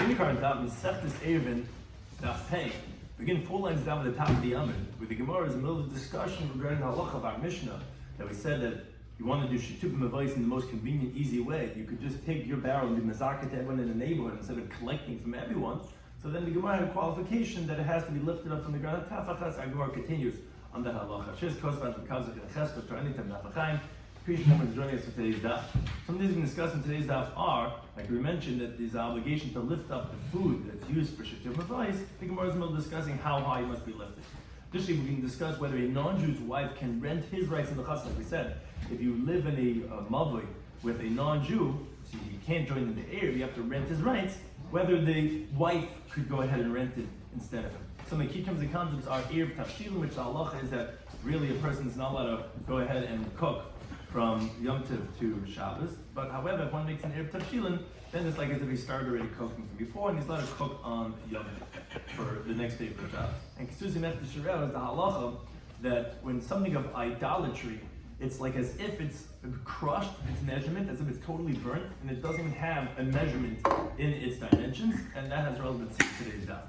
begin the current Daf, Mesechtes Eruvin Daf Pei. Begin 4 lines down at the top of the Amud, where the Gemara is in the middle of a discussion regarding the halacha of our Mishnah, that we said that you want to do shitufim advice in the most convenient, easy way. You could just take your barrel and be mazaket to everyone in the neighborhood instead of collecting from everyone. So then the Gemara had a qualification that it has to be lifted up from the ground. Tafachas, our Gemara continues on the halacha. Shes kosban from kazak and chesed to anytime nafachaim. Appreciate you for joining us for today's daf. Some of these we can discuss in today's daf are, like we mentioned, that there's an obligation to lift up the food that's used for shitufim advice. The Gemara is in the middle discussing how high it must be lifted. Additionally, we can discuss whether a non-Jew's wife can rent his rights in the chassan. Like we said, if you live in a mavoi with a non-Jew, so you can't join in the Eruv, you have to rent his rights, whether the wife could go ahead and rent it instead of him. Some of the key terms and concepts are Eruv Tafshilim, which the halacha is that really a person is not allowed to go ahead and cook from Yom Tov to Shabbos. But however, if one makes an Eruv Tafshilim, then it's like as if he started already cooking from before, and he's allowed to cook on Yom Tov for the next day for Shabbos. And Kesuzi Mech Shirel is the halacha that when something of idolatry, it's like as if it's crushed, its measurement, as if it's totally burnt, and it doesn't even have a measurement in its dimensions, and that has relevance to today's daf.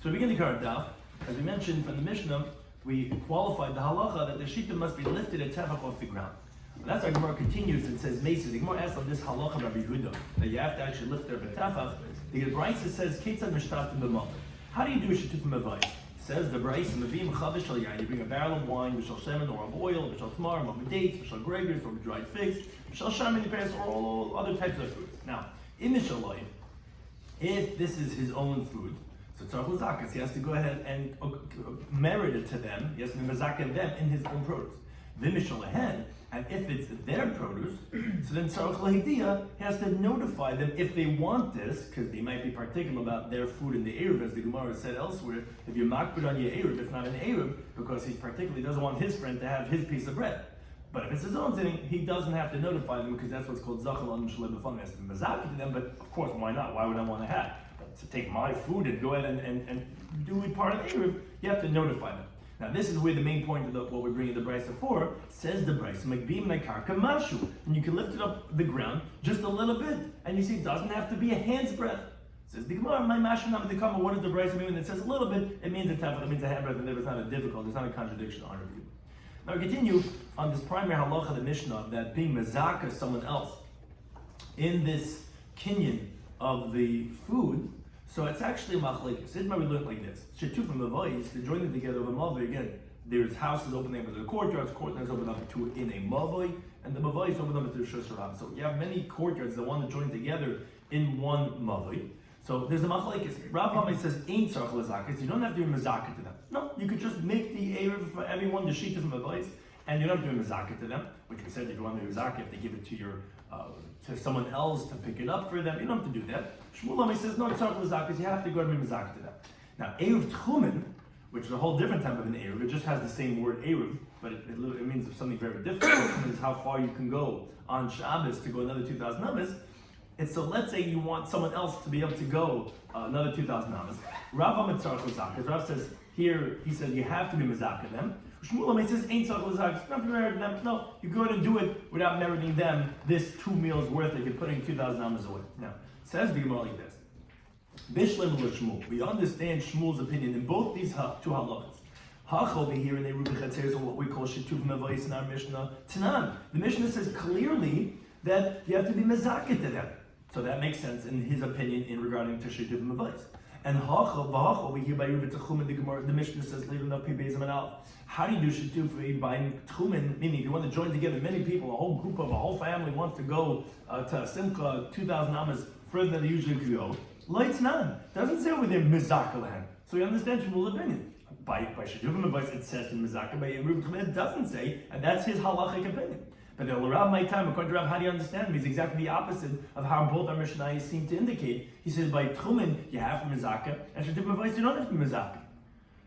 So we begin the current daf. As we mentioned from the Mishnah, we qualified the halacha that the shita must be lifted a tefach off the ground. And that's how Gemara continues and says, Mesa, the Gemara asks on this halacha of Rabbi Yehuda, that you have to actually lift their betafach. The Brisa says, Ketzad mishtatim b'mavoi. How do you do a shitufim advice? Says the Brisa, Mavim chavish shal yain. You bring a barrel of wine, v'shal shemen, or of oil, v'shal tamar, of dates, v'shal grapes, or dried figs, v'shal shaman, or all other types of fruits. Now, in the shalai, if this is his own food, so tzarich l'zakas, he has to go ahead and merit it to them. He has to mezaken them in his own produce. V'mishalahen, and if it's their produce, so then tzarich l'hidiyah, he has to notify them if they want this, because they might be particular about their food in the Eruv, as the Gemara said elsewhere. If you're makbid on your Eruv, it's not an Eruv, because he particularly doesn't want his friend to have his piece of bread. But if it's his own thing, he doesn't have to notify them, because that's what's called zachal on shalem b'fam. He has to be mazaki to them, but of course, why not? Why would I want to have? But to take my food and go ahead and do it part of the Eruv, you have to notify them. Now this is where the main point of what we're bringing the brisa for, says the brisa, Makbim Nakarka Mashu, and you can lift it up the ground just a little bit, and you see it doesn't have to be a hand's breadth. Says the Gemara, my Mashu Nam the Kama, what does the brisa mean? When it says a little bit, it means a tefach, it means a hand breadth, and it's not a difficult, it's not a contradiction on review. Now we continue on this primary halacha of the Mishnah, that being mazaka someone else in this kinyan of the food. So it's actually a machlekes. It might be learned like this. Shitufim mavayis, to join them together of a mavay. Again, there's houses opening up into the courtyards open up to in a mavay, and the mavayis open up into the shusharab. So you have many courtyards that want to join together in one mavay. So there's a machlekes. Rav Hamay says, ain't tzarich l'zakas. You don't have to be mazaket to them. No, you could just make the eruv for everyone, the shitufim mavayis, and you don't have to be mazaket to them. Which we said, if you want to be mazaket, if they give it to your to someone else to pick it up for them, you don't have to do that. Shmuel says, no, tzarich l'zakas, you have to go and be mazaket to them. Now, eruv tchumen, which is a whole different type of an eruv, it just has the same word eruv, but it means something very different. It means how far you can go on Shabbos to go another 2,000 amas. And so let's say you want someone else to be able to go another 2,000 amas. Rav Hamad tzarich l'zakas. Rav says here, he says you have to be mazaket them. Shmuel says, ain't tzarich l'zakas, not to merit them. No, you go ahead and do it without meriting them this 2 meals worth that you're putting 2,000 amas away. Now, says the Gemara like this. Bishlim l'Shmuel. We understand Shmuel's opinion in both these two halachas. Hach over here in Eruvin Daf is what we call shituf mavayis in our Mishnah. Tanan. The Mishnah says clearly that you have to be mazaket to them. So that makes sense in his opinion in regarding to shituf mavayis. And hach over here by Eruvin Tchumen, the Gemara, the Mishnah says leave enough pibezim and out. How do you do shituf by tchumen? Meaning, if you want to join together many people, a whole family wants to go to Simcha 2,000 amas further than they usually could go. Lights none. Doesn't say over there mizakalan. So you understand Shmuel's opinion. By shitufim advice, it says in mizaka. By Eruvin Tchumen, it doesn't say, and that's his halachic opinion. But the Rav my time, according to Rav, how do you understand? He's exactly the opposite of how both our Mishnayos seem to indicate. He says by Tchumen you have to mizaka, and shitufim advice you don't have to mizaka.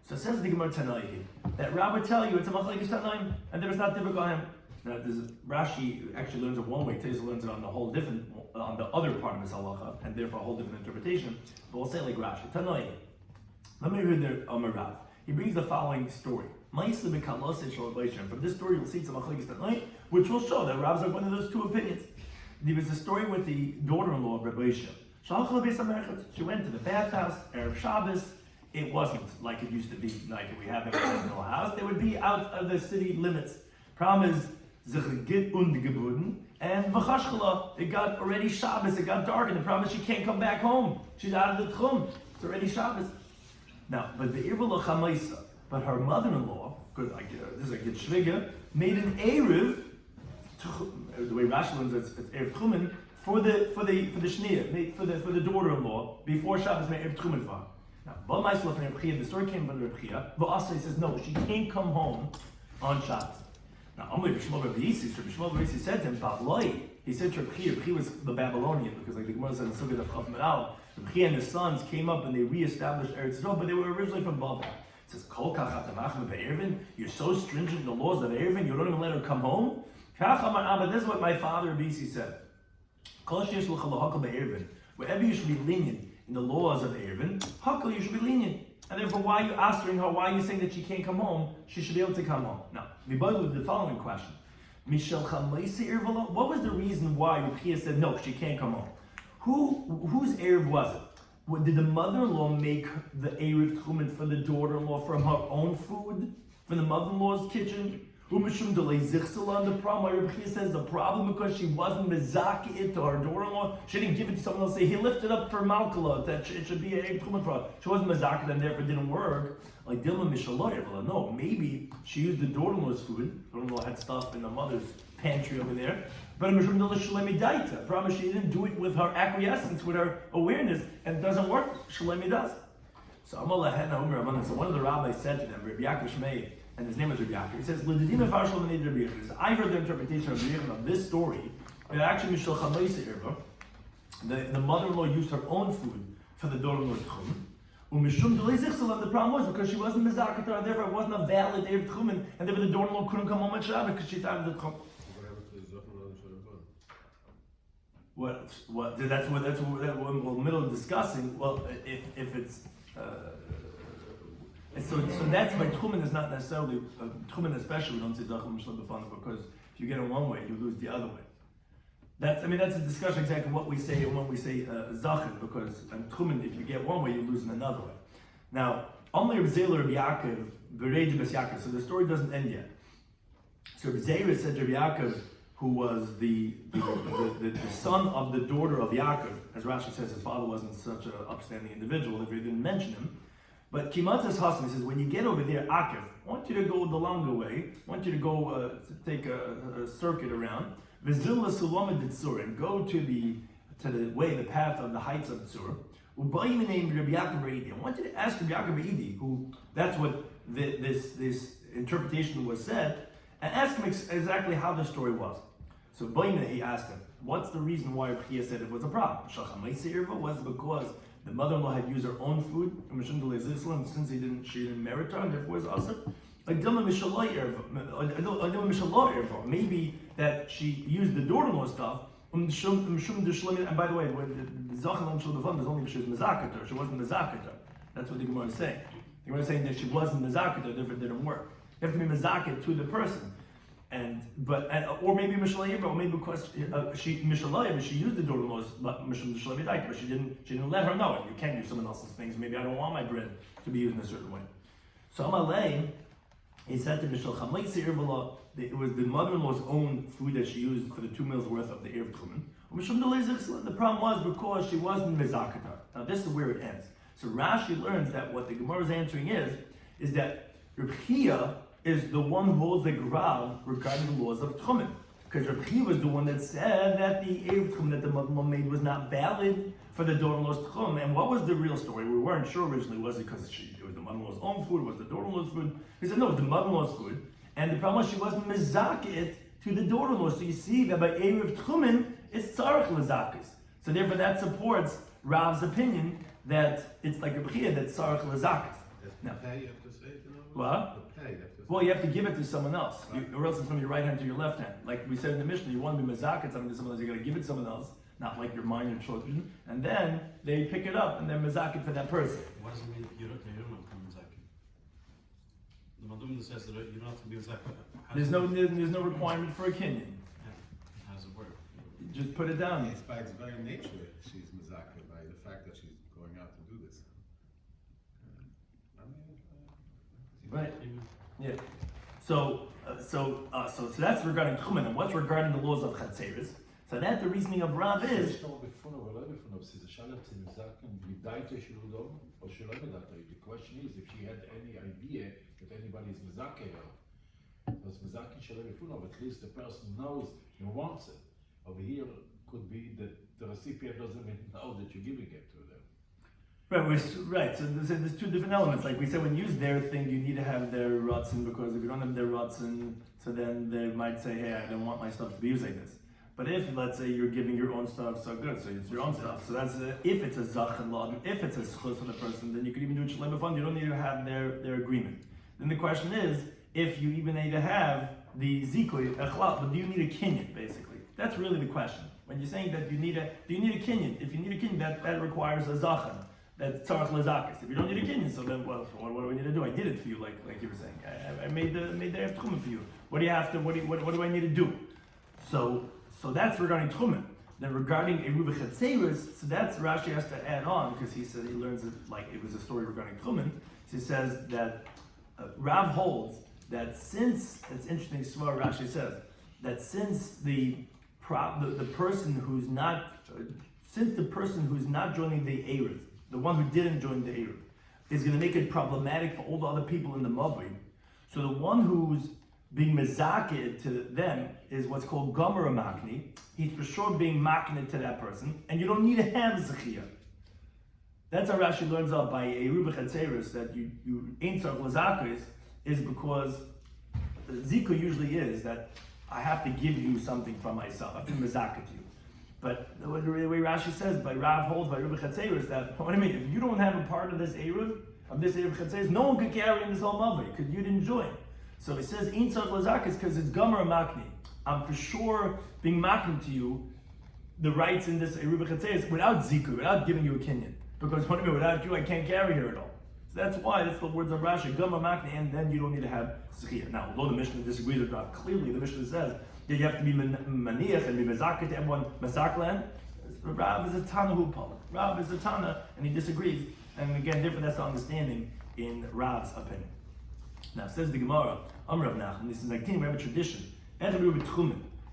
So says the Gemara Tanai that Rav would tell you it's a machlekes tanaim, and there is not difficult him. Now, Rashi actually learns it one way. Teza learns it on the whole different, on the other part of his halacha, and therefore a whole different interpretation. But we'll say like Rashi. Tanoi. Let me read the Rav. He brings the following story. From this story, you'll see it's a machlekes tanaim, which will show that Rav's are one of those two opinions. There was a story with the daughter-in-law of Rabbi Shloimy. She went to the bathhouse, Erev Shabbos. It wasn't like it used to be, like we have in a house. They would be out of the city limits. Problem is, and it got already Shabbos, it got dark, and the problem is she can't come back home. She's out of the tchum. It's already Shabbos. Now, but the Irva Chamaisa, but her mother-in-law, this is a good shviga, made an Eruv, the way Rashi learns it's Erev Tchumen, for the Shnia, for the daughter-in-law, before Shabbos made Erev Tchumen for her. Now, the story came from the Reb Chia, V'asay says, no, she can't come home on Shabbos. Now, Rabbi Shloimy Schwartzberg said to him, Pavloi, he said to Reb Chia was the Babylonian, because like the Gemara said in Sugya of Chaf Meral, Reb Chia and his sons came up and they re-established Eretz Yisrael, but they were originally from Babel. It says, Kol kach atamachim be'ervin, you're so stringent in the laws of Eruvin, you don't even let her come home? But this is what my father Rabbi said. Kol sheyesh l'cha lahakal be'ervin, wherever you should be lenient in the laws of Eruvin, hakal you should be lenient. And therefore, why are you asking her, why are you saying that she can't come home? She should be able to come home. Now, we begin with the following question. What was the reason why Ruchia said, no, she can't come home? Whose Erev was it? Did the mother-in-law make the Erev Tchumen for the daughter-in-law from her own food? From the mother-in-law's kitchen? The problem, why Ruchia says the problem because she wasn't mezaki it to her daughter-in-law. She didn't give it to someone else. Say he lifted up for Malkala that it should be a Tchumen for her. She wasn't mezaki and therefore it didn't work. Like Dilma Mishaloyer, no, maybe she used the daughter-in-law's food. Daughter-in-law had stuff in the mother's pantry over there. But the problem is she didn't do it with her acquiescence, with her awareness, and it doesn't work. Shloimi does. So one of the rabbis said to them, Rabbi Shloimy, and his name is Rabbi Yaakov. He says, I heard the interpretation of this story, that actually the mother-in-law used her own food for the daughter-in-law's tchum. The problem was because she wasn't mizakata, therefore it wasn't a valid Erev Tchumen, and therefore the daughter-in-law couldn't come home at Shabbat because she's out of the tchum. That's what we're middle of discussing. Well, if it's so that's why Tchumen is not necessarily Tchumen, especially we don't say Zachal Mishlo B'Fanav, because if you get it one way, you lose the other way. That's a discussion exactly what we say when we say Zachal, because Tchumen, if you get one way, you lose in another way. Now, only Reb Zera Reb Yaakov Bereid Bes Yaakov. So the story doesn't end yet. So Reb Zera said to Reb Yaakov, who was the son of the daughter of Yaakov, as Rashi says, his father wasn't such an upstanding individual if he didn't mention him. But Kimatas Hasan says, when you get over there, Akiv, I want you to go the longer way. I want you to go take a circuit around. Vizilla Sulama Ditzur, and go to the way, the path of the heights of Tzur. Ubayim named Rabbi Yaakov Reidi. I want you to ask Rabbi Yaakov Reidi, who that's what this interpretation was said, and ask him exactly how the story was. So Ubayim, he asked him, what's the reason why Rabbi said it was a problem? Was because the mother-in-law had used her own food, and since she didn't merit her, and therefore was also like maybe that she used the daughter-in-law stuff. And by the way, the Zachal there's only she was mezakater. She wasn't mezakater. That's what the Gemara is saying. The Gemara is saying that she wasn't mezakater, therefore it didn't work. You have to be mezaket to the person. Or maybe Mishalayim, or maybe because she used the daughter-in-law's but she didn't let her know it. You can't use someone else's things. Maybe I don't want my bread to be used in a certain way. So Amalei, he said to Mishal Chamay, it was the mother-in-law's own food that she used for the 2 meals worth of the Erev Tchumen. The problem was because she wasn't mezakatar. Now this is where it ends. So Rashi learns that what the Gemara is answering is that Reb Chia is the one who holds the Grav regarding the laws of Tchumen. Because Reb Chia was the one that said that the Erev Tchumen that the mother-in-law made was not valid for the daughter-in-law's Tchumen. And what was the real story? We weren't sure originally. Was it because it was the mother-in-law's own food? Was it the daughter-in-law's food? He said, no, it was the mother-in-law's food. And the problem was she wasn't mezakit to the daughter-in-law. So you see that by Erev Tchumen, it's tzarech lezakis. So therefore that supports Rav's opinion that it's like Reb Chia that's tzarech lezakis. Now, you have to say it, what? Well, you have to give it to someone else, or else it's from your right hand to your left hand. Like we said in the Mishnah, you want to be mezakit something to someone else, you got to give it to someone else, not like your minor children, and then they pick it up and they're mezakit for that person. What does it mean you don't have to be mezakit? The Madhumah says that you don't have to be mezakit. There's no requirement for a kinyan. How does it work? Just put it down. It's by its very nature she's mezakit by fact that she's going out to do this. Right. Yeah. So that's regarding Tchumen, and what's regarding the laws of Chatzeres? So that the reasoning of Rav is. The question is if she had any idea that anybody is mezakeh her. Because mezakeh shalom befuno, at least the person knows he wants it. Over here could be that the recipient doesn't even know that you're giving it to them. Right. So there's two different elements. Like we said, when you use their thing, you need to have their rotzen, because if you don't have their rotzen, so then they might say, hey, I don't want my stuff to be used like this. But if, let's say, you're giving your own stuff, so good, so it's your own stuff. So that's if it's a zach and log, if it's a schus for the person, then you could even do it shalem b'fun. You don't need to have their agreement. Then the question is, if you even need to have the zikui echlal, but do you need a kinyan, basically? That's really the question. When you're saying that do you need a kinyan? If you need a kinyan, that requires a zachan. That's tzarach lezakis. If you don't need a kinyan, so then what do I need to do? I did it for you, like you were saying. I made the Erev Tchumen for you. What do you have to? What do I need to do? So that's regarding Tchumen. Then regarding Eruvin Chatzeres, so that's Rashi has to add on, because he said he learns it like it was a story regarding Tchumen. So he says that Rav holds that since, it's interesting, Svar Rashi says that since the person who's not joining the Eruv, the one who didn't join the Eruv, is going to make it problematic for all the other people in the Mavri. So the one who's being mezaked to them is what's called gomer makni. He's for sure being maknid to that person, and you don't need to have zechiyah. That's how Rashi learns out by Eruvin Chatzeres that you ain't tzarich lezakis, is because zikah usually is that I have to give you something from myself. I have to mezakeh to you. But the way Rashi says, by Rav holds, by Eruvin Chatzeres, that what do I mean? If you don't have a part of this Eruv, Chatzeres, no one could carry in this whole mavri because you didn't join. So it says in tzarich lezakis because it's gomer makni. I'm for sure being makni to you the rights in this Eruvin Chatzeres without zikah, without giving you a kinyan. Because what do I mean? Without you, I can't carry here at all. So that's why, that's the words of Rashi, gomer makni, and then you don't need to have zechiyah. Now, although the Mishnah disagrees with Rav, clearly the Mishnah says that you have to be maniach and be mezakeh to everyone, mezaklan. Rav is a Tana who Paul. Rav is a Tana, and he disagrees. And again, different, that's the understanding in Rav's opinion. Now, says the Gemara, Rav Nachman, this is like we have a tradition.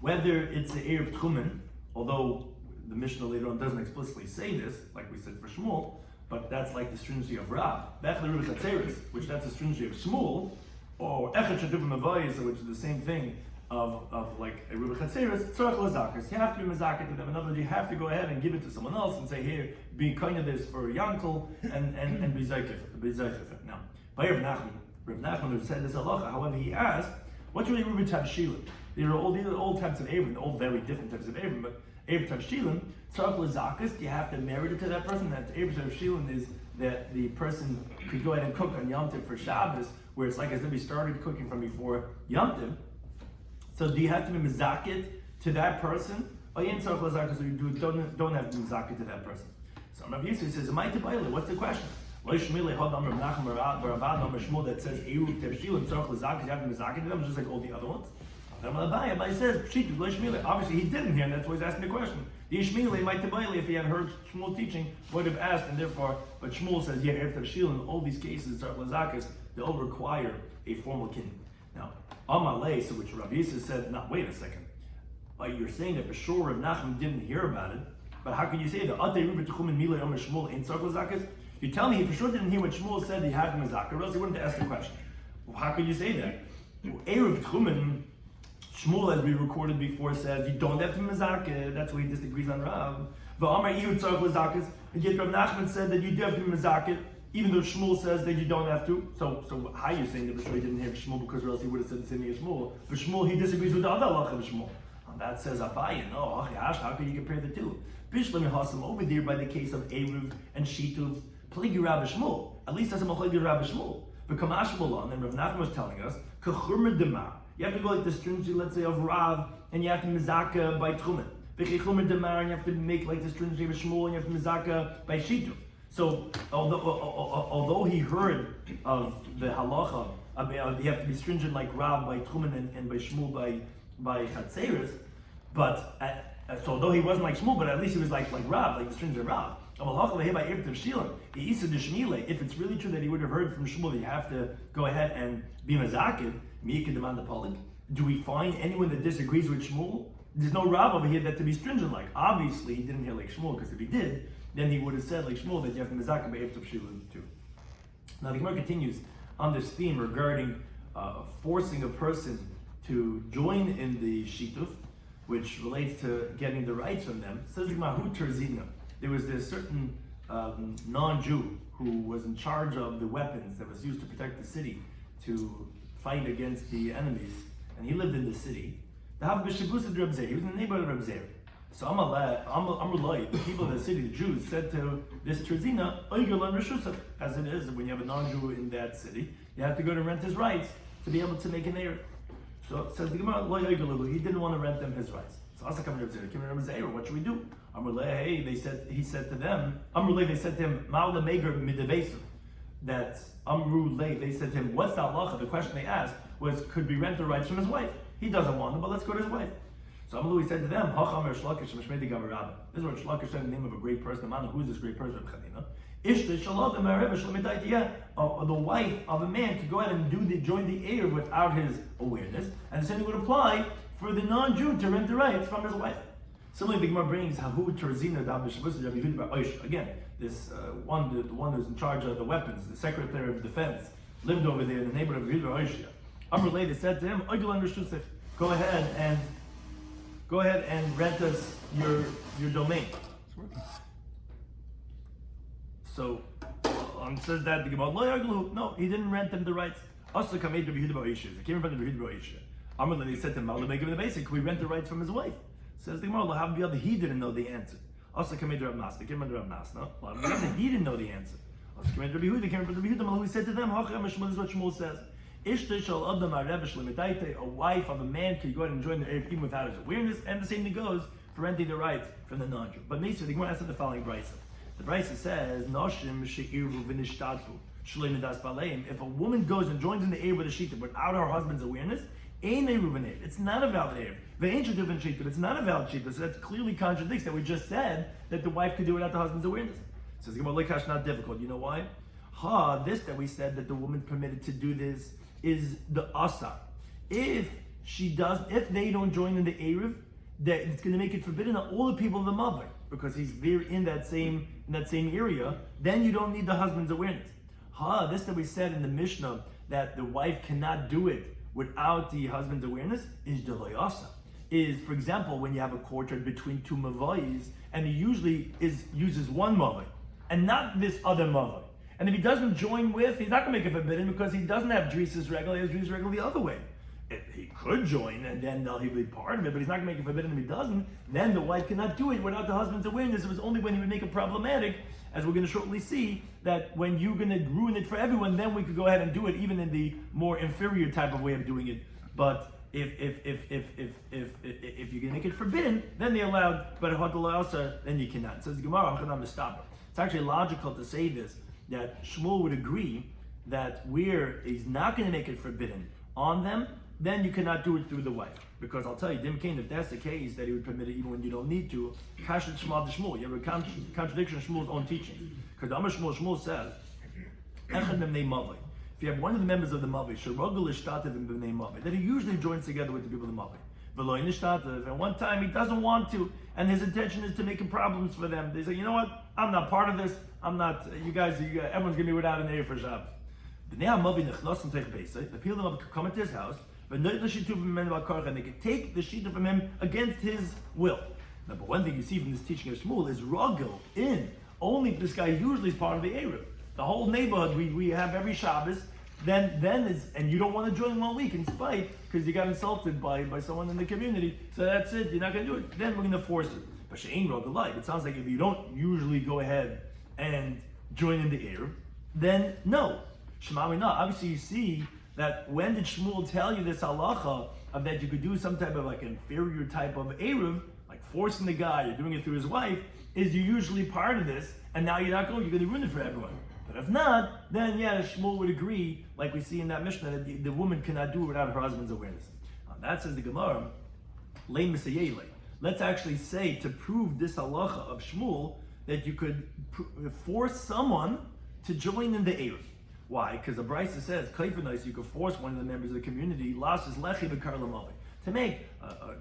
Whether it's the Erev Tchumen, although the Mishnah later on doesn't explicitly say this, like we said for Shmuel, but that's like the stringency of Rav. Which that's the stringency of Shmuel, or Echet Shatuv Mavayis, which is the same thing of like Eruvin Chatzeres, tzarich lezakis. You have to be mezakeh to them. In other words, you have to go ahead and give it to someone else and say, here, be kind of this for Yankel and be zeikef. Now, by Rav Nachman who said this halacha, however, he asked, what's really Eruvin Tavshilin? These are all types of Eruvin, all very different types of Eruvin, but Eruvin Tavshilin, tzarich lezakis, do you have to marry it to that person? That Eruvin Tavshilin is that the person could go ahead and cook on Yom Tov for Shabbos, where it's like as if he started cooking from before Yom Tov. So do you have to be mezaked to that person? Or you don't have to be mezaked to that person. So Rabbi Yisrael says, what's the question? That says Eruv Tevshil and Tzarich Lezakis, you have to be mezaked to them, just like all the other ones. Rabbi says, obviously he didn't hear, and that's why he's asking the question. The Ishmael might if he had heard Shmuel teaching, would have asked, and therefore, but Shmuel says, yeah, Erev Tevshil, in all these cases, Tzarich Lezakis, they all require a formal kin. Now, Amalei, so which Rabbi Yisrael said, no, wait a second. You're saying that for sure Rav Nachman didn't hear about it, but how can you say that? You tell me he for sure didn't hear what Shmuel said he had mezakeh, or else he wouldn't have asked the question. Well, how could you say that? Erev Tchumen, Shmuel, as we recorded before, says you don't have to mezakeh. That's why he disagrees on Rav. And yet Rav Nachman said that you do have to mezakeh, even though Shmuel says that you don't have to. So how are you saying that B'Shoy didn't hear Shmuel, because or else he would have said the same thing as Shmuel? But Shmuel, he disagrees with the other halacha of Shmuel. And that says Abaye, no, how can you compare the two? Bishlam Hasam over there by the case of Eruv and Shituv, Pligi Rabbi Shmuel. At least that's a Machlegi Rabbi Shmuel. But Kamash Malon, and Rav Nachman was telling us, Kachurma Demar. You have to go like the stringency, let's say, of Rav, and you have to mezakeh by Tchumen. V'chechurma Demar, and you have to make like the stringency of Shmuel, and you have to mezakeh by Shituv. So, although he heard of the halacha, you have to be stringent like Rav by Tchumen and by Shmuel by Chatzeres, but so although he wasn't like Shmuel, but at least he was like Rav, like the stringent Rav. If it's really true that he would have heard from Shmuel that you have to go ahead and be mazakid, do we find anyone that disagrees with Shmuel? There's no Rav over here that to be stringent like. Obviously, he didn't hear like Shmuel, because if he did, then he would have said like Shmuel that you have to mazakid by Erev Shila too. Now the Gemara continues on this theme regarding forcing a person to join in the shituf, which relates to getting the rights from them. Says the Gemara, Hu Terzina. There was this certain non-Jew who was in charge of the weapons that was used to protect the city, to fight against the enemies, and he lived in the city. He was in the neighborhood of Reb Zeir. So Amrullah, the people of the city, the Jews, said to this Terzina, as it is when you have a non-Jew in that city, you have to go to rent his rights to be able to make an heir. So it says the Gemara, he didn't want to rent them his rights. So Asa came to Reb Zeir, what should we do? He said to him, they said to him, that they said to him, what's the halacha? The question they asked was, could we rent the rights from his wife? He doesn't want them, but let's go to his wife. So Amrullah said to them, this is what Shlakish said, the name of a great person. Who is this great person? The wife of a man could go ahead and join the heir without his awareness, and the same would apply for the non-Jew to rent the rights from his wife. Similarly, the Gemara brings Hahu Terzina again, this the one who's in charge of the weapons, the Secretary of Defense, lived over there in the neighborhood of Yehuda Oishia. Amrullah said to him, go ahead and rent us your domain. So says that the Gemara, no, he didn't rent them the rights. Also came from the Yehuda Oishia. Amrullah said to him, the basic, can we rent the rights from his wife? Says the Gemara, he didn't know the answer. Also came to Rav Nasna, he didn't know the answer. Also came to Rabbi Yehuda, who said to them, this is what Shmuel says. A wife of a man can go ahead and join the Erev even without his awareness, and the same thing goes for renting the rights from the non-Jew. But Mesa, the Gemara answered the following brisa. The brisa says, if a woman goes and joins in the Erev with a shita without her husband's awareness, it's not a valid heir. It's not a valid shita. So that clearly contradicts that we just said that the wife could do it without the husband's awareness. Says the Gemara, not difficult. You know why? This that we said that the woman permitted to do this is the asa. If they don't join in the Erev, that it's going to make it forbidden on all the people of the mother, because he's there in that same area. Then you don't need the husband's awareness. This that we said in the Mishnah that the wife cannot do it without the husband's awareness is the loyasa. Is, for example, when you have a courtyard between two mavayis, and he usually uses one mavai and not this other mavai. And if he doesn't join with, he's not going to make it forbidden because he doesn't have Drisas regular, he has Drisas regular the other way. He could join and then he'll be part of it, but he's not going to make it forbidden if he doesn't. Then the wife cannot do it without the husband's awareness. It was only when he would make it problematic, as we're going to shortly see, that when you're going to ruin it for everyone, then we could go ahead and do it, even in the more inferior type of way of doing it. But if you're going to make it forbidden, then they're allowed, but then you cannot. It says the Gemara, it's actually logical to say this, that Shmuel would agree that where he's not going to make it forbidden on them, then you cannot do it through the wife. Because I'll tell you, if that's the case, that he would permit it even when you don't need to, Kashet Shmuel to Shmuel. You have a contradiction of Shmuel's own teaching. Because Shmuel says, if you have one of the members of the Mavi, that he usually joins together with the people of the Mavi. And one time he doesn't want to, and his intention is to make problems for them. They say, you know what? I'm not part of this. I'm not. You guys. Everyone's gonna be without an heir for Shabbos. The people of the Mavi could come into his house, and they could take the shita from him against his will. Now, but one thing you see from this teaching of Shmuel is rogel in only if this guy usually is part of the Erev. The whole neighborhood we have every Shabbos. Then is, and you don't want to join 1 week in spite because you got insulted by someone in the community. So that's it. You're not going to do it. Then we're going to force it. But she ain't rogel light. It sounds like if you don't usually go ahead and join in the Erev, then no. Shema no. Obviously, you see that when did Shmuel tell you this halacha of that you could do some type of like inferior type of Erev, like forcing the guy, you're doing it through his wife, is you're usually part of this, and now you're not going, you're going to ruin it for everyone. But if not, then yeah, Shmuel would agree, like we see in that Mishnah, that the woman cannot do it without her husband's awareness. That says the Gemara, let's actually say, to prove this halacha of Shmuel, that you could force someone to join in the Eruv. Why? Because the Brisa says, you could force one of the members of the community, to make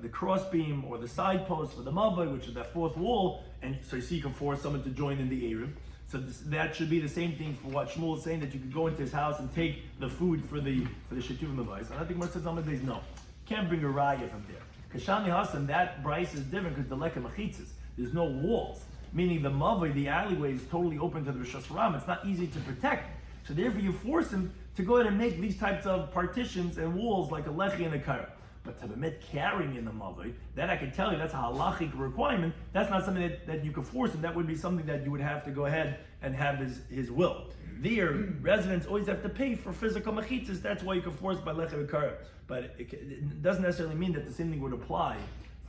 the crossbeam or the side post for the Mavai, which is that fourth wall, and so you can force someone to join in the Eruv. So that should be the same thing for what Shmuel is saying, that you could go into his house and take the food for the Shetuvim Mavais. And I think most of the days, no. Can't bring a raya from there. Because Shani Hassan, that Brisa is different because the Lekha Machitzas, there's no walls. Meaning the Mavai, the alleyway, is totally open to the Rosh Hashanah. It's not easy to protect. So therefore you force him to go ahead and make these types of partitions and walls like a Lechi and a Kaira. But to permit carrying in the Mavai, that I can tell you, that's a halachic requirement. That's not something that you could force him. That would be something that you would have to go ahead and have his will. There, residents always have to pay for physical machitzas. That's why you can force by Lechi and Kaira. But it doesn't necessarily mean that the same thing would apply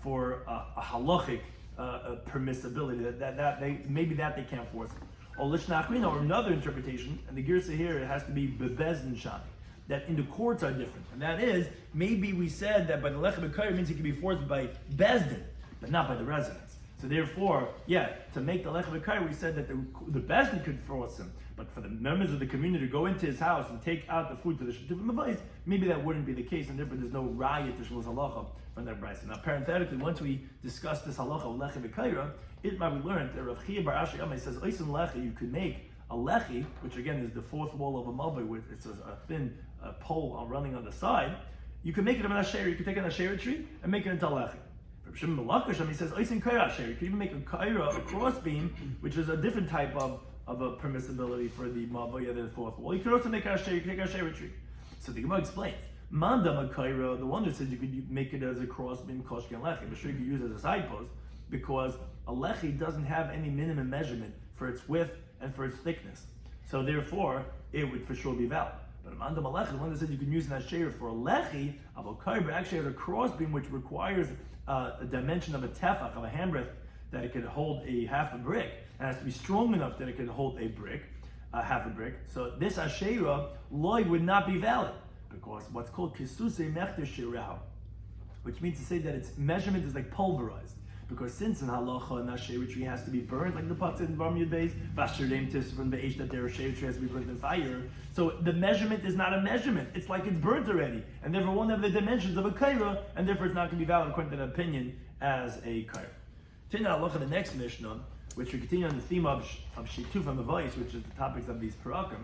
for a halachic permissibility. That they can't force. Or another interpretation, and the Girsa here, it has to be bebezdin shani, that in the courts are different. And that is, maybe we said that by the Lechem B'Kair means it can be forced by bezdin, but not by the residents. So therefore, to make the Lechem B'Kair, we said that the bezdin could force him, but for the members of the community to go into his house and take out the food for the Shetuvim Mavais, maybe that wouldn't be the case, and therefore there's no raya to Shmuel's halacha from that brisa. Now, parenthetically, once we discuss this halacha of Lechem B'Kair, we learned that Rav Chia Bar Ashi Yomei says, Oisin Lechi, you could make a lechi, which again is the fourth wall of a mavai, where it's a thin pole running on the side. You can make it of an asher. You can take an asher tree and make it into a lechi. Rabbi Shimon Malakash, he says, Oisin Kaira asher. You can even make a kaira, a crossbeam, which is a different type of a permissibility for the mavai, the fourth wall. You can also make an asher. You can take an asher tree. So the Gemara explains, Mandam a kaira, the one that says you could make it as a crossbeam, koshken lechi, but sure you could use it as a side post, because a lechi doesn't have any minimum measurement for its width and for its thickness. So therefore, it would for sure be valid. But Amanda Malech, the one that said you can use an asher for a lechi, Avokaiba actually has a crossbeam which requires a dimension of a tefach, of a handbreadth, that it could hold a half a brick. It has to be strong enough that it could hold a brick, half a brick. So this asherah, loy, would not be valid, because what's called kisuse mechter shirah, which means to say that its measurement is like pulverized. Because since in halacha an asher tree has to be burned, like the patzit in Bar Yud Beis, vasherem tisron be'esh, that their asher tree has to be burned in fire. So the measurement is not a measurement. It's like it's burnt already, and therefore won't have the dimensions of a kaira, and therefore it's not going to be valid according to that opinion as a kaira. Turn to halacha the next Mishnah, which we continue on the theme of shituf and mavais, which is the topics of these parakim.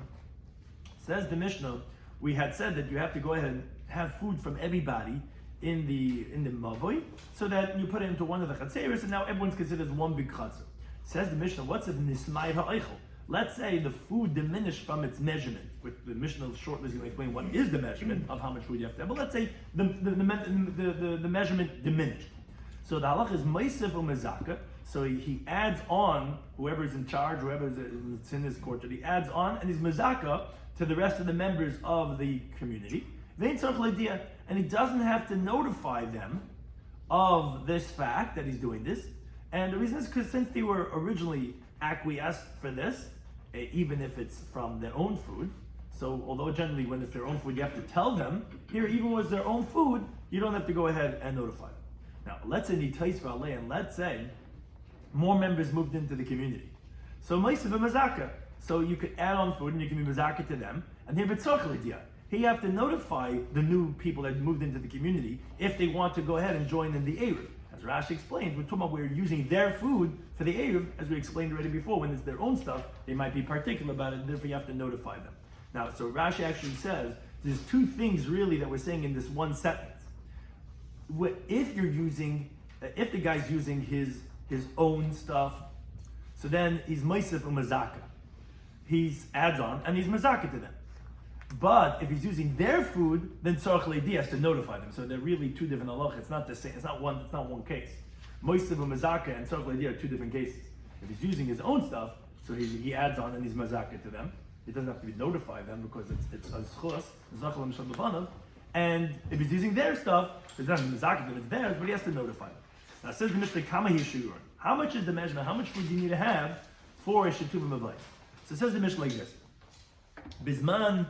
Says the Mishnah, we had said that you have to go ahead and have food from everybody in the mavoi, so that you put it into one of the chatzeris, and now everyone's considered one big chatzer. Says the Mishnah, what's if nismai ha'eichel? Let's say the food diminished from its measurement, which the Mishnah shortly is going to explain what is the measurement of how much food you have to have. But let's say the measurement diminished. So the halach is meisef u'mezaka. So he adds on, whoever is in charge, whoever is in his court, he adds on, and he's mezaka to the rest of the members of the community. And he doesn't have to notify them of this fact that he's doing this. And the reason is because since they were originally acquiesced for this, even if it's from their own food, so although generally when it's their own food you have to tell them, here even when it's their own food, you don't have to go ahead and notify them. Now let's say and let's say more members moved into the community. So Ma'asav Mazaka. So you could add on food and you can be Mazaka to them, and here it's he have to notify the new people that moved into the community if they want to go ahead and join in the Eruv. As Rashi explains, we're talking about we're using their food for the Eruv, as we explained already before. When it's their own stuff, they might be particular about it, and therefore you have to notify them. Now, so Rashi actually says, there's two things really that we're saying in this one sentence. If the guy's using his own stuff, so then he's Meisef Umazaka. He's adds on, and he's Mazaka to them. But if he's using their food, then Tzarech Leidi has to notify them. So they're really two different halachas. It's not the same. It's not one case. Moisav Mazaka and Tzarech Leidi are two different cases. If he's using his own stuff, so he adds on and he's mazaka to them. He doesn't have to be notify them because it's a schus, zachal mishal. And if he's using their stuff, it's not mazaka them. It's theirs, but he has to notify them. Now it says the Mishnah, kama shiur. How much is the measurement? How much food do you need to have for a shetuvim of life? So it says the Mishnah like this: Bisman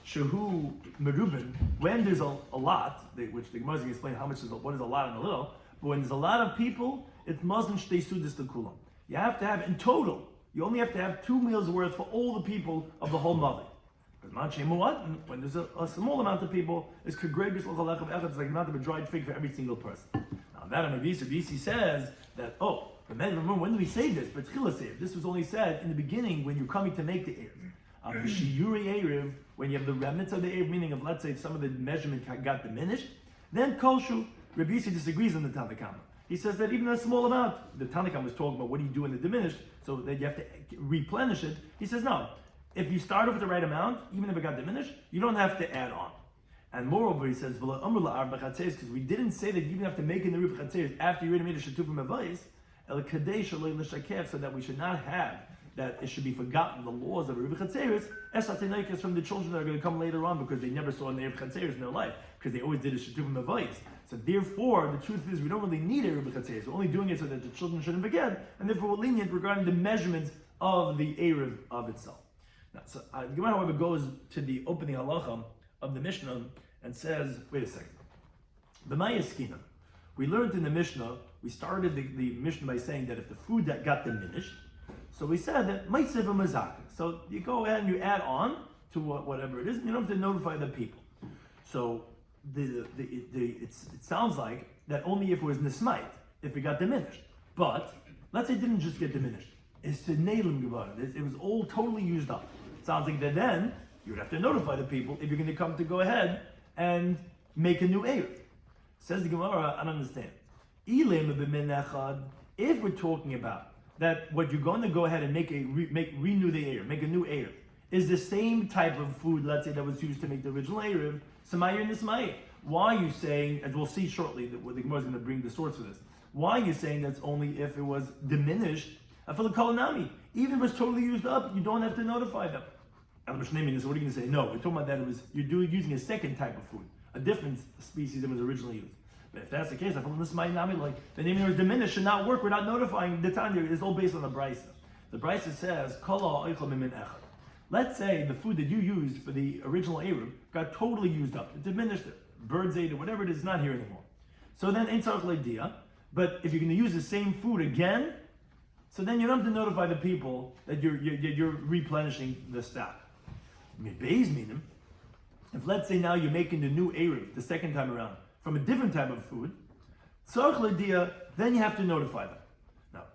Shehu Merubin, when there's a lot, which the Gemara is going to explain what is a lot and a little, but when there's a lot of people, it's Muslim Shtei Sudas to Kulam. You have to have, in total, you only have to have 2 meals worth for all the people of the whole mother. Because when there's a small amount of people, it's kegregus l'chalechav echad, it's like not a dried fig for every single person. Now that Rabbi says that, remember, when do we say this? But this was only said in the beginning when you're coming to make the Eruv. Shiuri Eruv, when you have the remnants of the Eruv, meaning of, let's say, some of the measurement got diminished, then Kolshu, Rabbi disagrees on the Tanakama. He says that even a small amount, the Tanakama was talking about what do you do in the diminished, so that you have to replenish it. He says, no, if you start off with the right amount, even if it got diminished, you don't have to add on. And moreover, he says, because we didn't say that you even have to make in the Eruv Chatzeres after you already made a Shetuvim Avayis, so that we should not have that it should be forgotten the laws of Eruv Chatzeres, esatenaikis from the children that are going to come later on because they never saw an Eruv Chatzeres in their life, because they always did a Shetuvim Avayis. So therefore, the truth is we don't really need Eruv Chatzeres. We're only doing it so that the children shouldn't forget, and therefore we're lenient regarding the measurements of the Eruv of itself. Now, so Gemara, however, goes to the opening halacha of the Mishnah and says, wait a second. B'mayeskina, we learned in the Mishnah, we started the Mishnah by saying that if the food that got diminished, so we said that ma'asev mazaka. So you go ahead and you add on to whatever it is, and you don't have to notify the people. So it sounds like that only if it was nismait, if it got diminished. But let's say it didn't just get diminished. It's the neilim gebar. It was all totally used up. Sounds like that then you would have to notify the people if you're going to come to go ahead and make a new Eruv. Says the Gemara, I don't understand. If we're talking about that what you're going to go ahead and renew the Eruv, make a new Eruv, is the same type of food, let's say, that was used to make the original Eruv, Samayir and Nismayir. Why are you saying, as we'll see shortly, that the Gemara is going to bring the source for this, why are you saying that's only if it was diminished? I feel like Kalanami. Even if it's totally used up, you don't have to notify them. Rabbi Shloimy, what are you going to say? No, we're talking about that you're using a second type of food, a different species than was originally used. But if that's the case, I feel this might not be like the name of diminished should not work without notifying the Tanya. It's all based on the Brisa. The Brisa says, Kala oichel mimin echad. Let's say the food that you used for the original Eruv got totally used up. It diminished it. Birds ate it, whatever it is, not here anymore. So then, ain't tzarich le'dia. But if you're going to use the same food again, so then you don't have to notify the people that you're replenishing the stock. If let's say now you're making the new Eruv the second time around from a different type of food, then you have to notify them. Now,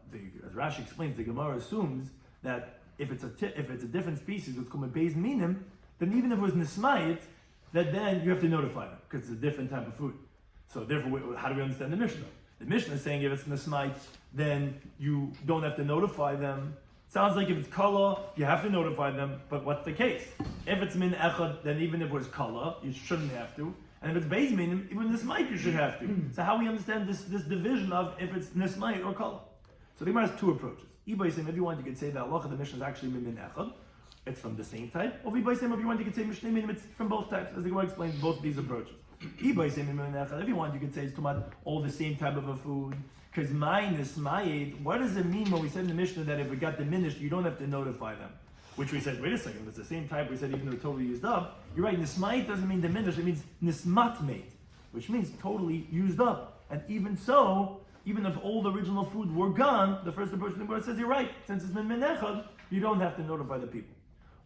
as Rashi explains, the Gemara assumes that if it's a different species, it's called beis minim, then even if it was nismayit, that then you have to notify them because it's a different type of food. So therefore, how do we understand the Mishnah? The Mishnah is saying if it's nismayit, then you don't have to notify them. Sounds like if it's kala, you have to notify them, but what's the case? If it's min echad, then even if it was kala, you shouldn't have to. And if it's beis minim, even nismayit, you should have to. So how we understand this division of if it's nismayit or kala? So the Gemara has two approaches. If you want, you could say that Allah, the Mishnah is actually min echad, it's from the same type. Or if you want, you could say mishnei minim, it's from both types, as the Gemara explains both of these approaches. If you want, you could say it's talking about all the same type of a food. Because what does it mean when we said in the Mishnah that if it got diminished, you don't have to notify them? Which we said, wait a second, it's the same type we said even though it's totally used up. You're right, nismayit doesn't mean diminished, it means nismatmate, which means totally used up. And even so, even if all the original food were gone, the first approach of the Gemara says, you're right, since it's been minechad, you don't have to notify the people.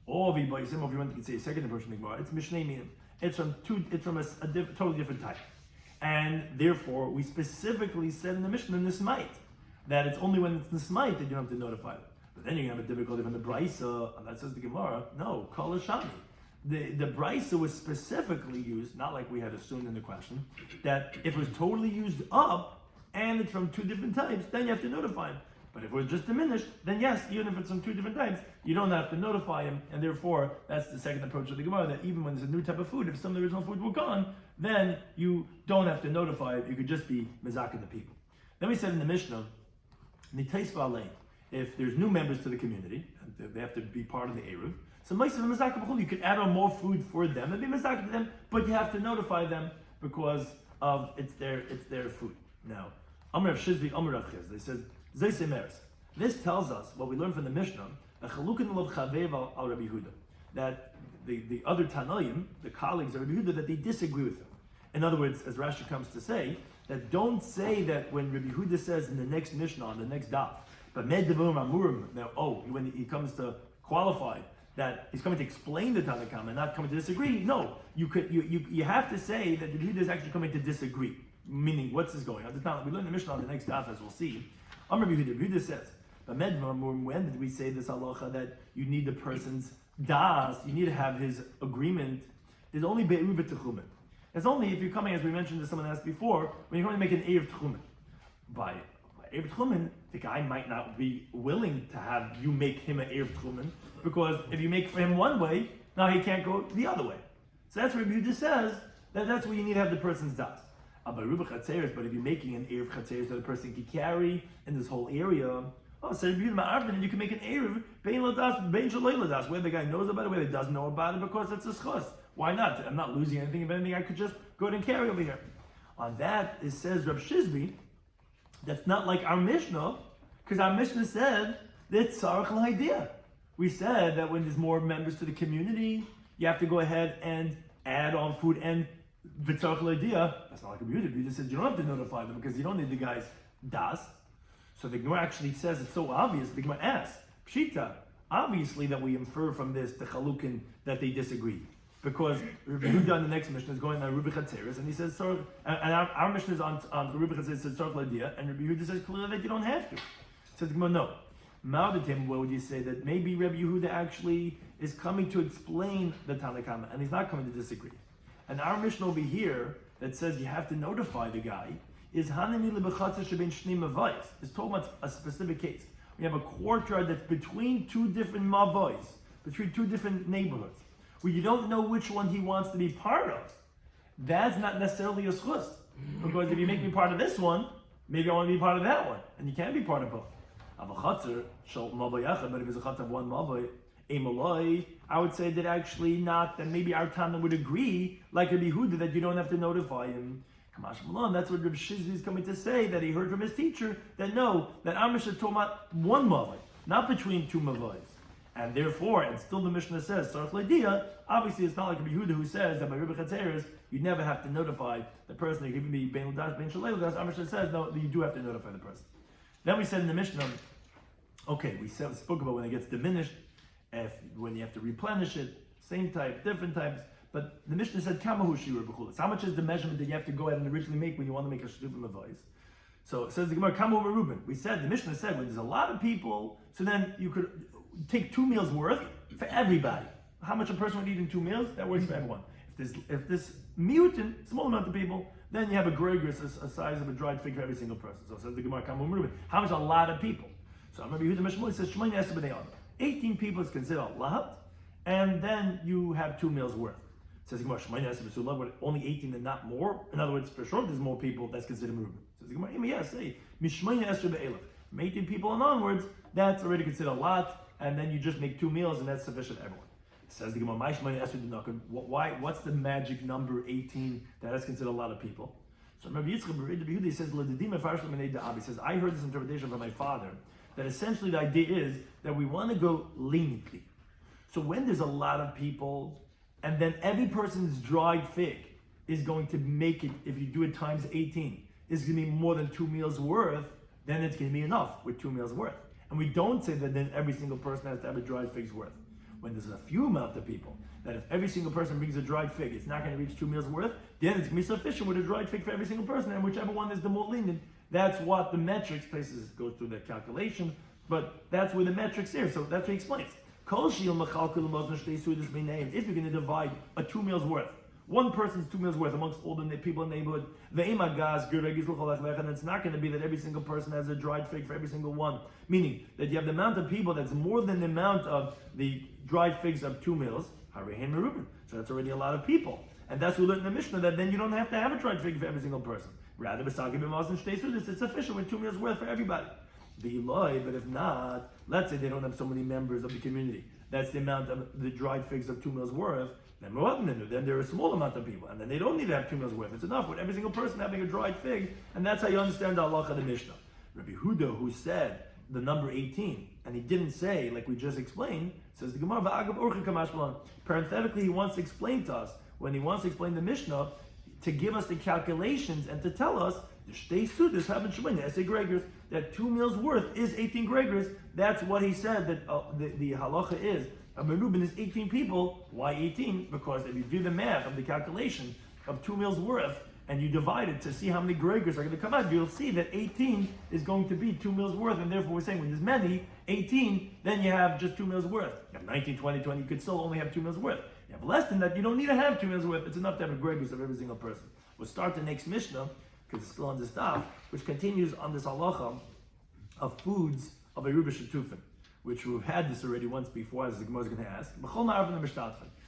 Or if you want to say a second approach of the Gemara, it's mishnei minim. It's from a totally different type. And therefore, we specifically said in the Mishnah, nismayit, that it's only when it's nismayit that you don't have to notify them. But then you have a difficulty from the Brisa, and that says the Gemara, no, kol hashami. The Brisa was specifically used, not like we had assumed in the question, that if it was totally used up, and it's from two different types, then you have to notify them. But if it was just diminished, then yes, even if it's from two different types, you don't have to notify him, and therefore, that's the second approach of the Gemara, that even when there's a new type of food, if some of the original food were gone, then you don't have to notify it, you could just be mezakin the people. Then we said in the Mishnah, if there's new members to the community, and they have to be part of the Eruv, so you could add on more food for them, and be mezakin to them, but you have to notify them because of it's their food. Now, Amr Shizvi, Amr Avchiz, they said, this tells us what we learned from the Mishnah, that the other Tanoim, the colleagues of Rabbi Yehuda, that they disagree with him. In other words, as Rashi comes to say, that don't say that when Rabbi Yehuda says in the next Mishnah, on the next Daf, But medivum amurim. Now, when he comes to qualify that he's coming to explain the Tanakh and not coming to disagree. No, you have to say that the Yehuda is actually coming to disagree. Meaning, what's this going on? We learn the Mishnah on the next daf, as we'll see. Amar Yehuda says, but when did we say this halacha that you need the person's das, you need to have his agreement? Is only be'eruv techumen. It's only if you're coming, as we mentioned, as someone asked before, when you're going to make an eruv techumen. By eruv techumen, the guy might not be willing to have you make him an eruv techumen, because if you make for him one way, now he can't go the other way. So that's what Rabbi Yehuda says, that's where you need to have the person's das. But if you're making an eruv chatzeres that a person can carry in this whole area, so Rabbi Yehuda ma'arvin, and you can make an eruv bein ladas, bein shalei ladas, where the guy knows about it, where he doesn't know about it, because it's a schus. Why not? I'm not losing anything. If anything, I could just go ahead and carry over here. On that, it says Rav Shizbi, that's not like our Mishnah, because our Mishnah said that tzarich l'idea. We said that when there's more members to the community, you have to go ahead and add on food and v'tzarich l'idea. That's not like a Yehuda. Yehuda says you don't have to notify them because you don't need the guy's das. So the Gemara actually says it's so obvious. The Gemara asks, Pshita, obviously that we infer from this the chalukin that they disagree. Because Rabbi Yehuda in the next Mishnah is going on Rubi Chatzeres, and he says, and our Mishnah is on Rubi Chatzeres, says Tzarich l'idea, and Rabbi Yehuda says clearly that you don't have to. Says the Gemara, no. Ma'odatim, what would you say? That maybe Rabbi Yehuda actually is coming to explain the Tanakh, and he's not coming to disagree. And our Mishnah over here that says you have to notify the guy is Hanani lebechatzer sheben shnei mavayis. It's talking about a specific case. We have a courtyard that's between two different mavayis, between two different neighborhoods, where you don't know which one he wants to be part of. That's not necessarily a schus. Because if you make me part of this one, maybe I want to be part of that one. And you can't be part of both. But if it's a chatzer of one mavay, I would say that actually not, that maybe our Tana would agree, like Rabbi Yehuda, that you don't have to notify him. Kamash Malon, that's what Rabbi Shizvi is coming to say, that he heard from his teacher, that no, that our Mishnah told about one mavay, not between two mavayis. And therefore, and still the Mishnah says, Tzarich l'idea, obviously it's not like Rabbi Yehuda who says that by Rubi Chatzeres, you never have to notify the person that giving me bein l'das, bein shalei l'das. Our Mishnah says, no, you do have to notify the person. Then we said in the Mishnah, okay, we spoke about when it gets diminished, when you have to replenish it, same type, different types, but the Mishnah said, Kamahu shiur b'chulas. How much is the measurement that you have to go ahead and originally make when you want to make a shidduch from a voice? So it says the Gemara, Kamahu Eruvin. We said, the Mishnah said, when there's a lot of people, so then you could take 2 meals worth for everybody. How much a person would eat in 2 meals? That works for everyone. If this mutant, small amount of people, then you have a gregorius, a size of a dried fig for every single person. So it says the Gemara, Kamahu Eruvin. How much a lot of people? So I remember Yehuda Meshmul says, Shemayin Esher b'nei Adam. 18 people is considered a lot, and then you have 2 meals worth. It says the Gemara, Shemayin Esher b'sullah, but only 18 and not more. In other words, for sure there's more people, that's considered Eruvin. Says the Gemara, yes, say, Mishmayin Esher b'elef. From 18 people and onwards, that's already considered a lot, and then you just make 2 meals, and that's sufficient for everyone. It says the Gemara, what's the magic number 18 that is considered a lot of people? So Rabbi Yitzchak, he says, I heard this interpretation from my father, that essentially the idea is that we want to go leniently. So when there's a lot of people, and then every person's dried fig is going to make it, if you do it times 18, is going to be more than 2 meals worth, then it's going to be enough with 2 meals worth. And we don't say that then every single person has to have a dried fig's worth. When there's a few amount of people, that if every single person brings a dried fig, it's not going to reach 2 meals worth, then it's going to be sufficient with a dried fig for every single person, and whichever one is the more lenient, that's what the metrics, places go through the calculation, but that's where the metrics are, so that's what he explains. If you're going to divide a 2 meals worth, one person's 2 meals worth amongst all the people in the neighborhood, and it's not going to be that every single person has a dried fig for every single one, meaning that you have the amount of people that's more than the amount of the dried figs of 2 meals, so that's already a lot of people. And that's what we learned in the Mishnah, that then you don't have to have a dried fig for every single person. Rather, it's sufficient with 2 meals worth for everybody. But if not, let's say they don't have so many members of the community, that's the amount of the dried figs of 2 meals worth, then there are a small amount of people, and then they don't need to have 2 meals worth. It's enough with every single person having a dried fig, and that's how you understand the halacha of the Mishnah. Rabbi Yehuda, who said the number 18, and he didn't say, like we just explained, says the Gemara, parenthetically, he wants to explain to us, when he wants to explain the Mishnah, to give us the calculations and to tell us The shtei sudas have shmona as a gregors. That 2 meals worth is 18 gregors. That's what he said. That the halacha is a merubin is 18 people. Why 18? Because if you do the math of the calculation of 2 meals worth and you divide it to see how many gregors are going to come out, you'll see that 18 is going to be 2 meals worth, and therefore we're saying when there's many, 18, then you have just 2 meals worth. You have 19, 20, 20, you could still only have 2 meals worth. You have less than that, you don't need to have 2 meals worth. It's enough to have a gregors of every single person. We'll start the next Mishnah, because it's still on this Daf, which continues on this halacha of foods of Eruvin Shetufim, which we've had this already once before, as the Gemara is going to ask.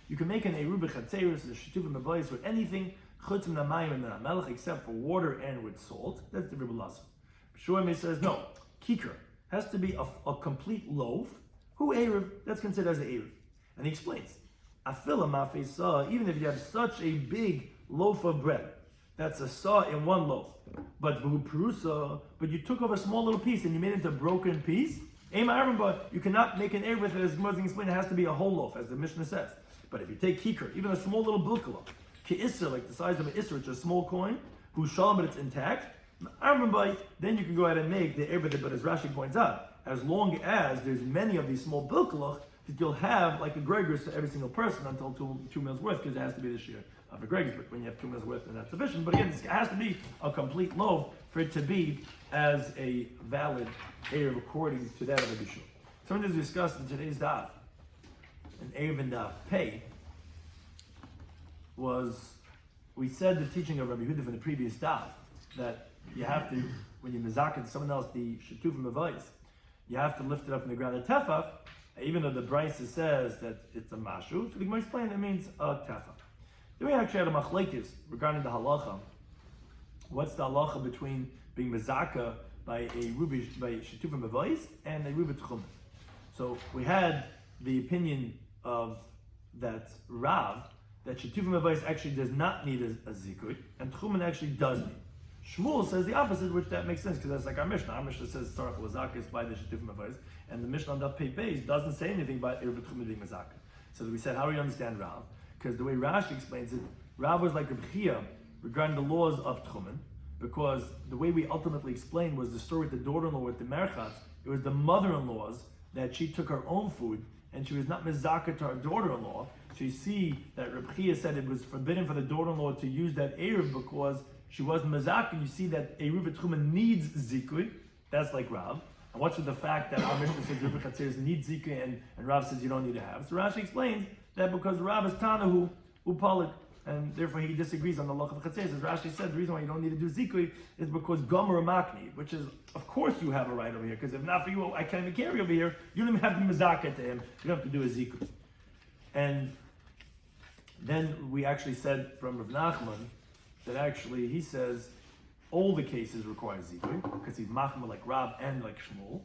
You can make an Eruvin Chatzeris, the Shetufim Avois, with anything except for water and with salt. That's the Rabbi Shloimy says no. Kikar has to be a complete loaf. Who Eruv? That's considered as an Eruv. And he explains, Afila mafisa, even if you have such a big loaf of bread, that's a saw in one loaf. But you took off a small little piece and you made it into a broken piece. But you cannot make an Eruv with it, as Gemara explained. It has to be a whole loaf, as the Mishnah says. But if you take Kikar, even a small little bilkala, Ki'isr, like the size of an Isser, it's a small coin, who's shalom, but it's intact, then you can go ahead and make the Eruv. But as Rashi points out, as long as there's many of these small bilkalach, that you'll have like a gregors to every single person until 2 meals worth, because it has to be the shiur of a gregors. But when you have 2 meals worth, then that's sufficient. But again, it has to be a complete loaf for it to be as a valid Eruv according to that of the Bishul. Something to discuss in today's Daf, an Eruvin Daf pay, was, we said the teaching of Rabbi Yehuda from the previous Daf, that you have to, when you mizaked someone else, the shetuvim avos, you have to lift it up in the ground. A tefach, even though the Brisa says that it's a mashu, so we can explain that means a tefach. Then we actually had a machlekes regarding the halacha. What's the halacha between being mizaka by shetuvim avos and a rubi tchumen? So we had the opinion of that Rav, that Shetuvim Avos actually does not need a zikut, and Tchumen actually does need. Shmuel says the opposite, which that makes sense, because that's like our Mishnah. Our Mishnah says Tzarech Lazakis by the Shetuvim Avos, and the Mishnah on Daf Pei Beis doesn't say anything about Eruvin Tchumen being Mazaka. So we said, how do we understand Rav? Because the way Rashi explains it, Rav was like a B'chia regarding the laws of Tchumen, because the way we ultimately explained was the story with the daughter-in-law with the Merchatz. It was the mother-in-law's that she took her own food, and she was not Mezaka to her daughter-in-law. So you see that Reb Chia said it was forbidden for the daughter-in-law to use that Eruv because she wasn't Mazak, and you see that Eruv Tchumen needs Zikui. That's like Rav. And what's with the fact that our Mishnah says Reb Chatzeris needs Zikui and Rav says you don't need to have? So Rashi explains that because Rav is Tanahu Upalik, and therefore he disagrees on the Lach of Chatzeris. As Rashi said, the reason why you don't need to do Zikui is because Gomer Makni, which is, of course you have a right over here, because if not for you, I can't even carry over here. You don't even have to Mazaka to him. You don't have to do a Zikui. And then we actually said from Rav Nachman that actually he says all the cases require zikui because he's machmer like Rav and like Shmuel,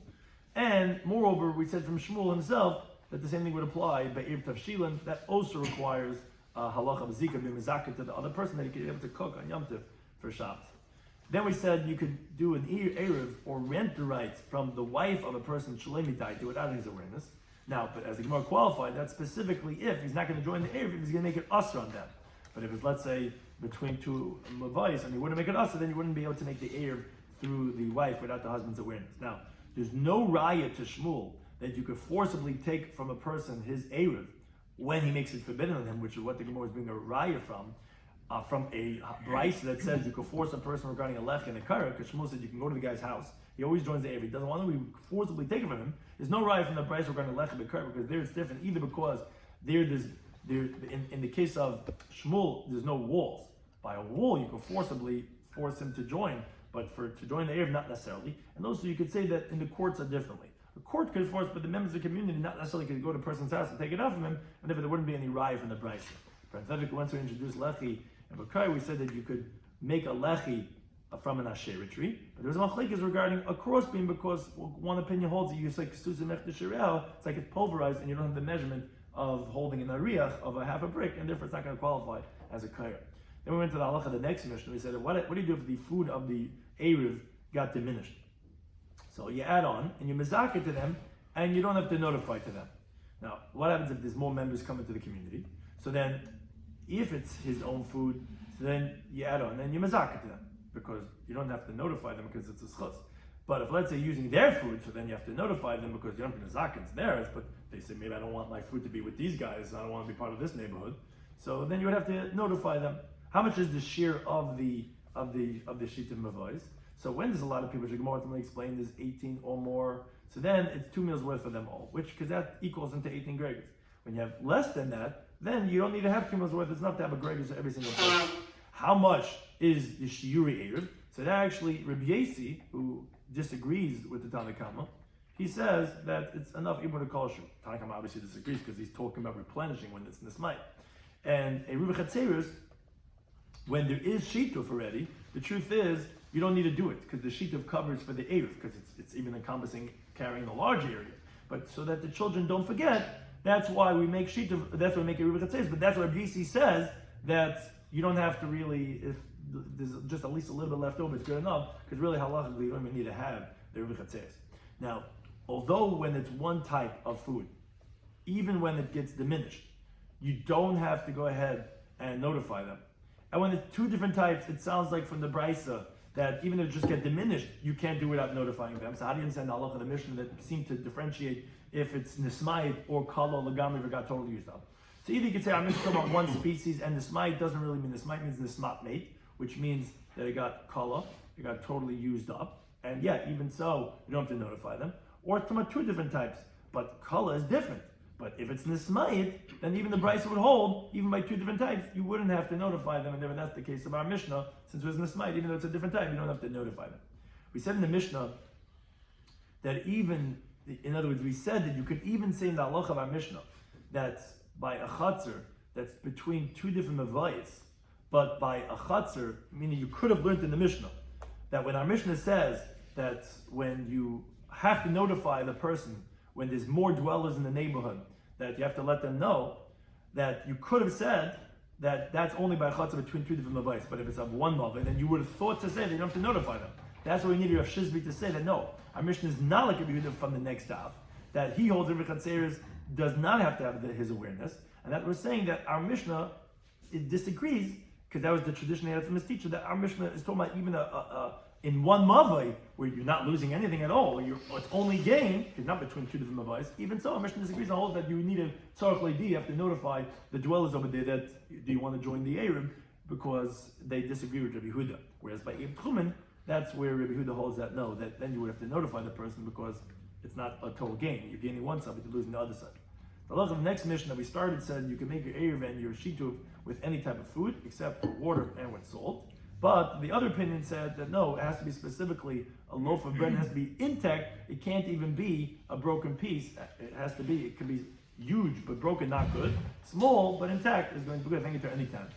and moreover we said from Shmuel himself that the same thing would apply by Erev Tavshilin, that also requires halacha of zikui being mizakeh to the other person that he could be able to cook on Yom Tov for Shabbos. Then we said you could do an Erev or rent the rights from the wife of a person Shloimy died, do it without his awareness. Now, but as the Gemara qualified, that's specifically if he's not going to join the Erev, he's going to make it usher on them. But if it's, let's say, between two Mavais, and he wouldn't make it usher, then you wouldn't be able to make the Erev through the wife without the husband's awareness. Now, there's no raya to Shmuel that you could forcibly take from a person his Erev when he makes it forbidden on him, which is what the Gemara is being a raya from a Brisa that says you could force a person regarding a lech and a kara, because Shmuel said you can go to the guy's house. He always joins the Erev. He doesn't want to be forcibly taken from him. There's no raya from the Brisa regarding a lech and a kara, because there it's different, either because in the case of Shmuel, there's no walls. By a wall, you could forcibly force him to join, but to join the Erev, not necessarily. And also, you could say that in the courts are differently. The court could force, but the members of the community not necessarily could go to a person's house and take it off from him, and therefore there wouldn't be any raya from the Brisa. Parenthetically, once we introduced lechi and bakari, we said that you could make a lechi from an asherah tree, but there was a machlekes regarding a crossbeam, because one opinion holds that you say it's like it's pulverized and you don't have the measurement of holding an ariach of a half a brick, and therefore it's not going to qualify as a kaya. Then we went to the halacha, the next mission. We said, what do you do if the food of the Erev got diminished? So you add on, and you mizak it to them, and you don't have to notify to them. Now, what happens if there's more members come into the community? So then, if it's his own food, so then you add on, and you mizak it to them. because you don't have to notify them because it's a schus. But if, let's say, using their food, so then you have to notify them because you don't have to zak, it's theirs, but they say, maybe I don't want my food to be with these guys, I don't want to be part of this neighborhood. So then you would have to notify them. How much is the shiur of the shita mavois? So when there's a lot of people, Gemara ultimately explained there's 18 or more, so then it's 2 meals worth for them all, because that equals into 18 gregors. When you have less than that, then you don't need to have 2 meals worth. It's enough to have a gregor for every single person. How much is the shiuri eruv? So that actually, Rabbi Yasi, who disagrees with the Tanakhama, he says that it's enough even to call shiur. Tanakhama obviously disagrees because he's talking about replenishing when it's nismai. And Eruvin Daf, when there is shituf already, the truth is you don't need to do it because the shituf covers for the eruv, because it's even encompassing carrying a large area. But so that the children don't forget, that's why we make shituf. That's why we make Eruvin Daf. But that's what Rabbi Yasi says, that you don't have to really, if there's just at least a little bit left over, it's good enough, because really halachically you don't even need to have the Eruvin Daf. Now, although when it's one type of food, even when it gets diminished, you don't have to go ahead and notify them. And when it's 2 different types, it sounds like from the Brisa that even if it just get diminished, you can't do it without notifying them. So how do you understand the halacha of the Mishnah that seem to differentiate if it's nismayit or kala legami or got totally used up? So either you could say I'm just talking about one species, and nismayit doesn't really mean nismayit, means nismat mate, which means that it got kala, it got totally used up, and yeah, even so, you don't have to notify them. Or it's talking about 2 different types, but kala is different. But if it's nismayit, then even the Brisa would hold, even by 2 different types, you wouldn't have to notify them. And then that's the case of our Mishnah, since it was nismayit, even though it's a different type, you don't have to notify them. We said in the Mishnah that even, in other words, we said that you could even say in the halacha of our Mishnah that by a chatzar, that's between 2 different mavayis, but by a chatzar, meaning you could have learned in the Mishnah, that when our Mishnah says that when you have to notify the person, when there's more dwellers in the neighborhood, that you have to let them know, that you could have said that that's only by a chatzah between 2 different mavais. But if it's of one mavai, then you would have thought to say that you don't have to notify them. That's why we need Rav Shizbi to say that no, our Mishnah is not like Rabbi Yehuda from the next daf, that he holds Rabbi Chatzeris does not have to have his awareness, and that we're saying that our Mishnah it disagrees, because that was the tradition he had from his teacher, that our Mishnah is talking about even in one mavai, where you're not losing anything at all, it's only gain, it's not between 2 different mavais. Even so, our Mishnah disagrees and holds that you need a tzarech leidi, you have to notify the dwellers over there that do you want to join the Arab, because they disagree with Rabbi Yehuda. Whereas by Eib Tchumen, that's where Rabbi Yehuda holds that no, that then you would have to notify the person because it's not a total gain. You're gaining one side, but you're losing the other side. The halacha of the next mission that we started said you can make your Eruvin, your shituv, with any type of food except for water and with salt. But the other opinion said that no, it has to be specifically a loaf of bread, it has to be intact, it can't even be a broken piece. It can be huge but broken, not good. Small but intact is going to be good. Thank you to any time.